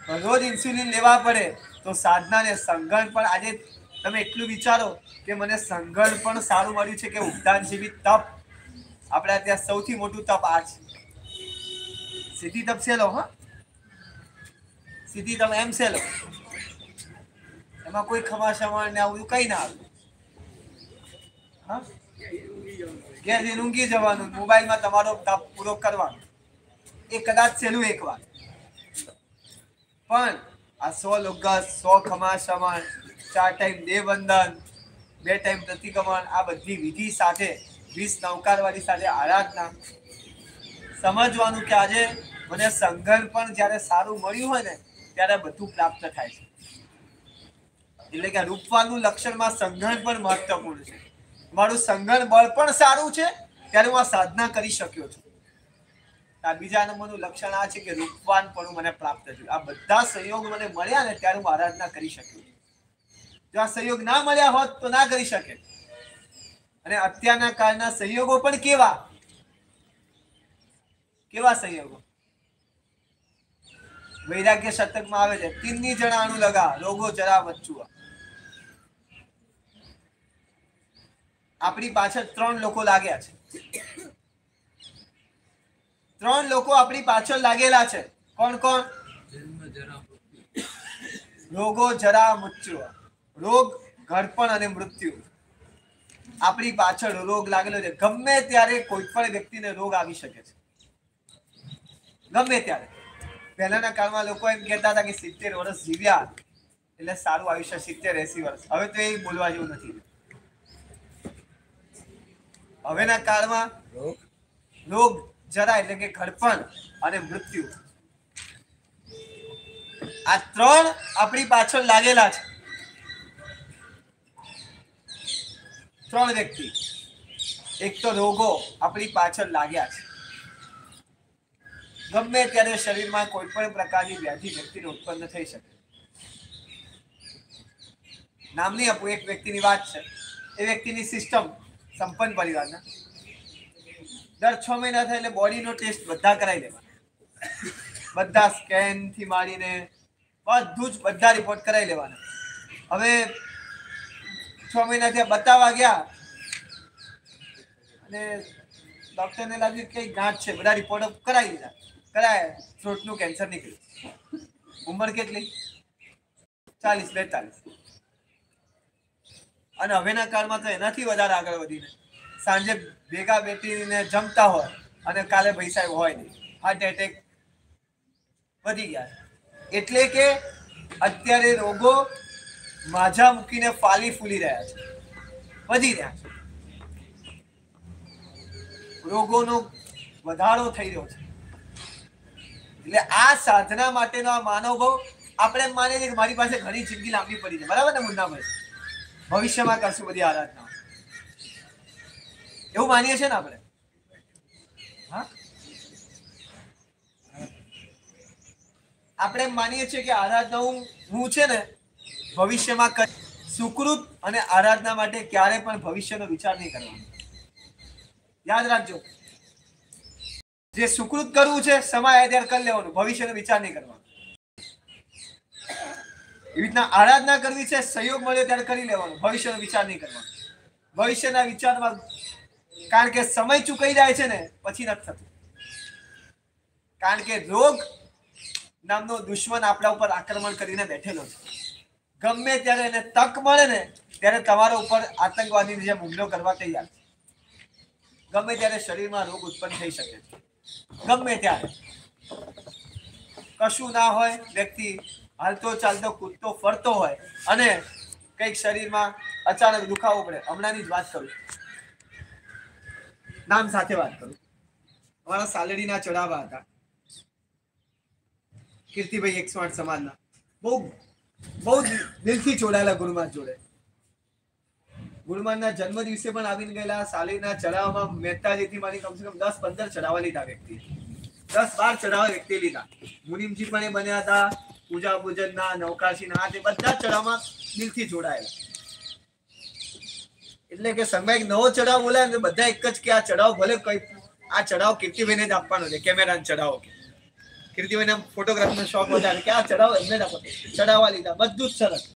રોજ ઇન્સ્યુલિન લેવા પડે તો સાધના ને સંઘર્ષ પણ આજે તમે એટલું વિચારો કે મને સંઘર્ષ પણ સારું મળ્યું છે કે ઉદ્યાન જેવી તપ આપણે ત્યાં સૌથી મોટું તપ આ છે. સીધી તપ છે લો હા સીધી તપ એમ છે લો એમાં કોઈ ખમાશમણ ને આવું કઈ ના આવે હા ઘેર જઈને ઊંઘી જવાનું મોબાઈલમાં તમારો તપ પૂરો કરવાનો એ કદાચ છેલ્લું એક વાર પણ આ 100 લુગસ 100 ખમાશમણ 4 ટાઈમ દેવવંદન 2 ટાઈમ પ્રતિક્રમણ આ બધી વિધિ સાથે 20 નવકારવાળી સાથે આરાધના સમજવાનું કે આજે મને સંઘર્ષ પણ જ્યારે સારું મળ્યું હોય ને ત્યારે બધું પ્રાપ્ત થાય છે. એટલે કે રૂપવાનું લક્ષણમાં સંઘર્ષ પણ મહત્વપૂર્ણ છે. મારું સંઘર્ષ બળ પણ સારું છે ત્યારે હું આ સાધના કરી શક્યો છું. આ બીજા નંબરનું લક્ષણ આ છે કે રૂપવાન પણ મને પ્રાપ્ત થયું. આ બધા સંયોગ મને મળ્યા ને ત્યારે હું આરાધના કરી શક્યો. જો આ સંયોગ ના મળ્યા હોત તો ના કરી શકે. અને અત્યારના કાળના સંયોગો પણ કેવા સંયોગો વૈરાગ્ય શતકમાં આવે છે તીનની જણાનું લગા રોગો જરા વચ્ચુઆ. આપણી પાછળ 3 લોકો લાગ્યા છે. 3 લોકો આપણી પાછળ લાગેલા છે. કોણ કોણ? રોગો જરા મૃત્યુ. રોગ, ઘડપણ અને મૃત્યુ. આપણી પાછળ રોગ લાગેલો છે. ગમે ત્યારે કોઈ પણ વ્યક્તિને રોગ આવી શકે છે. ગમે ત્યારે. પહેલાના કાળમાં લોકો એમ કહેતા હતા કે 70 વર્ષ જીવ્યા એટલે સારું આયુષ્ય 70-80 વર્ષ. હવે તો એ બોલવા જેવું નથી. હવેના કાળમાં રોગ જરા એટલે કે ઘડપણ અને મૃત્યુ આ 3 આપણી પાછળ લાગેલા છે. 3 વ્યક્તિ. એક તો રોગો આપણી પાછળ લાગ્યા છે. ગમે ત્યારે શરીરમાં કોઈ પણ પ્રકારની વ્યાધિ વ્યક્તિને ઉત્પન્ન થઈ શકે. નામ નહીં આપું, એક વ્યક્તિની વાત છે. એ વ્યક્તિની સિસ્ટમ સંપન્ન પરિવારના દર 6 મહિના થાય એટલે બોડીનો ટેસ્ટ બધા કરાવી લેવાના. બધા સ્કેન થી માંડીને બધું જ બધા રિપોર્ટ કરાવી લેવાના. હવે 6 મહિના થયા બતાવવા ગયા અને ડોક્ટરને લાગ્યું કે ગાંઠ છે. બધા રિપોર્ટ કરાવી દીધા. કરાય થ્રોટનું કેન્સર નીકળ્યું. ઉંમર કેટલી? 40-42. અને હવેના કાળમાં તો એનાથી વધારે આગળ વધીને સાંજે ભેગા બેઠીને જમતા હોય અને કાલે પૈસા હોય નહીં. હાર્ટ એટેક વધી ગયા. એટલે કે અત્યારે રોગો માજા મૂકીને ફાલી ફૂલી રહ્યા છે, વધી રહ્યા છે. રોગોનો વધારો થઈ રહ્યો છે. એટલે આ સાધના માટેનો આ માનવ ભાવ આપણે એમ માનીએ કે મારી પાસે ઘણી જિંદગી લાંબી પડી છે. બરાબર ને મુન્નાભાઈ? ભવિષ્યમાં કરશું બધી આરાધના એવું માનીએ છીએ ને આપણે? હા, આપણે એમ માનીએ છીએ કે આરાધના હું છે ને ભવિષ્યમાં સુકૃત અને આરાધના માટે ક્યારે પણ ભવિષ્યનો વિચાર નહીં કરવાનો. યાદ રાખજો, જે સુકૃત કરવું છે સમય આવે ત્યારે કરી લેવાનું, ભવિષ્યનો વિચાર નહીં કરવાનો. એવી રીતના આરાધના કરવી છે, સહયોગ મળ્યો ત્યારે કરી લેવાનું, ભવિષ્યનો વિચાર નહીં કરવાનો. ભવિષ્યના વિચારમાં કારણ કે સમય ચૂકાઈ જાય છે ને પછી નથી થતું. કારણ કે રોગ નામનો દુશ્મન આપણા ઉપર આક્રમણ કરીને બેઠેલો છે. ગમે ત્યારે એને તક મળે ને ત્યારે તમારા ઉપર આતંકવાદીની જેમ હુમલો કરવા તૈયાર છે. ગમે ત્યારે શરીરમાં રોગ ઉત્પન્ન થઈ શકે છે. ગમે ત્યારે કશું ના હોય, વ્યક્તિ હાલતો ચાલતો કૂદતો ફરતો હોય અને કંઈક શરીરમાં અચાનક દુખાવો પડે. હમણાંની જ વાત કરું, નામ સાથે વાત કરું. અમારા સાલેડીના ચડાવવા હતા કીર્તિભાઈ 108 સમાજના. બહુ દિલથી જોડાયેલા ગુરુમાન જોડે. ગુરુમાનના જન્મ દિવસે પણ આવીને ગયેલા. સાલેડીના ચડાવવામાં મહેતાજીથી મારી કમસે કમ 10-15 ચડાવવા લીધા વ્યક્તિ, 10-12 ચડાવવા વ્યક્તિ લીધા. મુનિમજી પણ એ બન્યા હતા. પૂજા પૂજનના, નવકાશીના, તે બધા ચડાવમાં દિલથી જોડાયેલા. એટલે કે સંગમાં એક નવો ચડાવ બોલાય ને બધા એક જ કે આ ચડાવ ભલે કઈ આ ચડાવ કીર્તિભાઈને જ આપવાનો છે, કેમેરાનો ચડાવ. કીર્તિભાઈને ફોટોગ્રાફીનો શોખ વધારે કે આ ચડાવો એમને રાખો ચડાવવા લીધા બધું જ સરસ